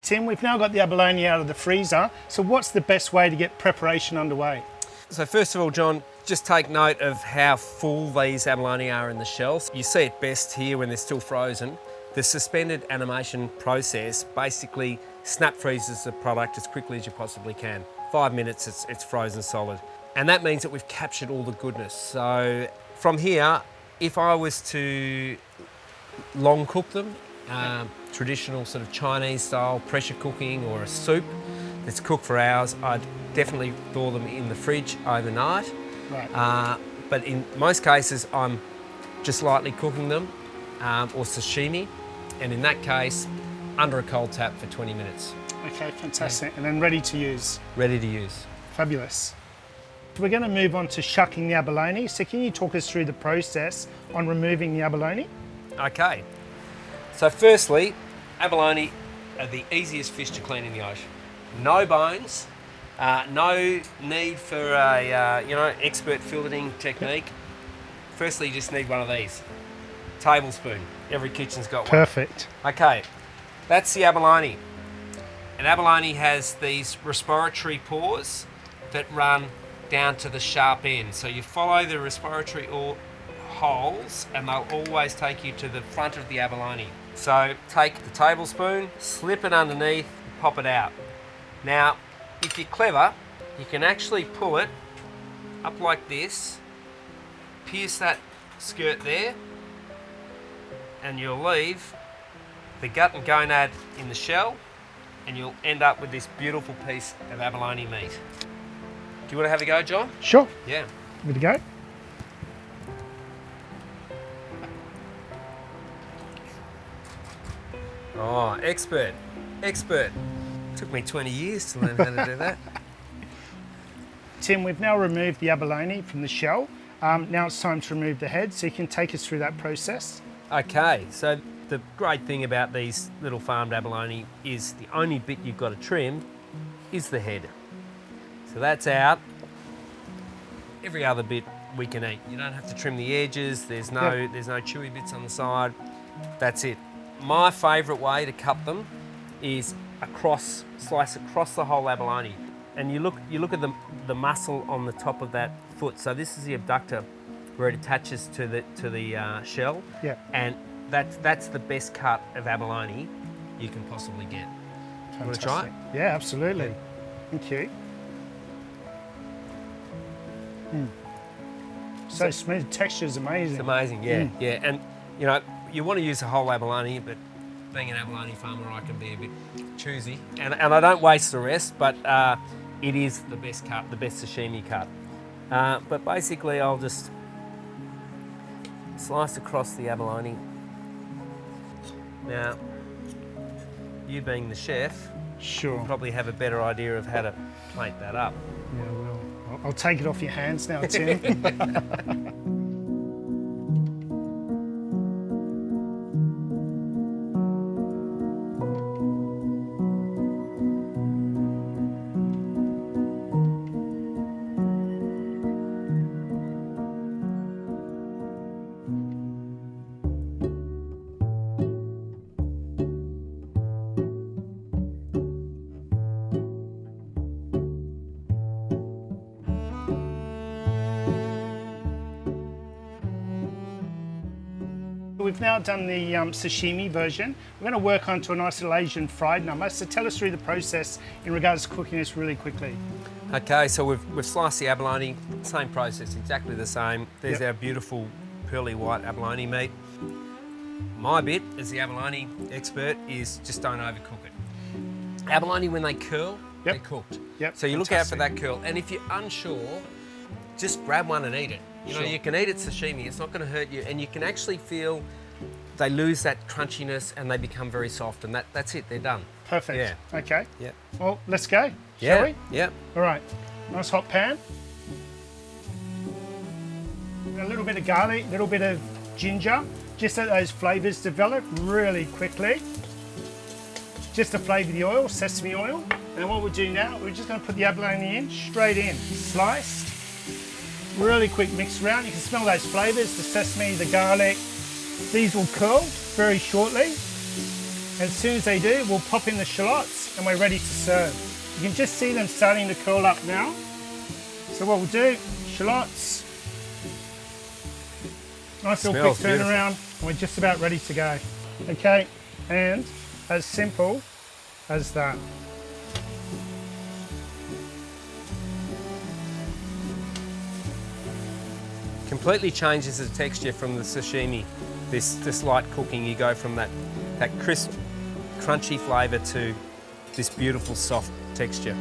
Tim, we've now got the abalone out of the freezer, so what's the best way to get preparation underway? So first of all, John, just take note of how full these abalone are in the shells. You see it best here when they're still frozen. The suspended animation process basically snap freezes the product as quickly as you possibly can. 5 minutes, it's frozen solid. And that means that we've captured all the goodness. So from here, if I was to long cook them, traditional sort of Chinese style pressure cooking or a soup that's cooked for hours, I'd definitely thaw them in the fridge overnight. Right. But in most cases, I'm just lightly cooking them or sashimi. And in that case, under a cold tap for 20 minutes. Okay, fantastic. And then ready to use. Ready to use. Fabulous. We're going to move on to shucking the abalone. So can you talk us through the process on removing the abalone? Okay. So firstly, abalone are the easiest fish to clean in the ocean. No bones, no need for a expert filleting technique. Firstly, you just need one of these. Tablespoon. Every kitchen's got one. Perfect. Okay, that's the abalone. And abalone has these respiratory pores that run down to the sharp end. So you follow the respiratory holes and they'll always take you to the front of the abalone. So take the tablespoon, slip it underneath, pop it out. Now, if you're clever, you can actually pull it up like this, pierce that skirt there, and you'll leave the gut and gonad in the shell, and you'll end up with this beautiful piece of abalone meat. Do you want to have a go, John? Sure. Yeah. Give it a go. Oh, expert. Took me 20 years to learn how to do that. Tim, we've now removed the abalone from the shell. Now it's time to remove the head, so you can take us through that process. Okay, so the great thing about these little farmed abalone is the only bit you've got to trim is the head. So that's out. Every other bit we can eat. You don't have to trim the edges. There's no chewy bits on the side. That's it. My favourite way to cut them is slice across the whole abalone. And you look at the muscle on the top of that foot. So this is the abductor where it attaches to the shell. Yeah. And that's the best cut of abalone you can possibly get. Fantastic. You want to try it? Yeah, absolutely. Yeah. Thank you. So smooth, texture's amazing. It's amazing, yeah, yeah. And you want to use the whole abalone, but being an abalone farmer, I can be a bit choosy. And I don't waste the rest, but it is the best cut, the best sashimi cut. But basically, I'll just slice across the abalone. Now, you being the chef, Sure. you'll probably have a better idea of how to plate that up. Yeah, well, I'll take it off your hands now, Tim. We've now done the sashimi version. We're going to work onto a nice little Asian fried number. So tell us through the process in regards to cooking this really quickly. Okay, so we've sliced the abalone, same process, exactly the same. There's our beautiful pearly white abalone meat. My bit as the abalone expert is just don't overcook it. Abalone, when they curl, they're cooked. Yep. So you look out for that curl. And if you're unsure, just grab one and eat it. You can eat it sashimi, it's not going to hurt you, and you can actually feel they lose that crunchiness and they become very soft, and that's it, they're done. Perfect. Yeah. Okay. Yeah. Well, let's go, shall we? Yeah. All right. Nice hot pan. A little bit of garlic, a little bit of ginger, just so those flavours develop really quickly. Just to flavour the oil, sesame oil. And what we'll do now, we're just going to put the abalone in, straight in, sliced. Really quick mix around. You can smell those flavours, the sesame, the garlic. These will curl very shortly. And as soon as they do, we'll pop in the shallots and we're ready to serve. You can just see them starting to curl up now. So what we'll do, shallots, nice little quick turnaround, and we're just about ready to go. Okay, and as simple as that. Completely changes the texture from the sashimi. This light cooking, you go from that crisp, crunchy flavour to this beautiful soft texture.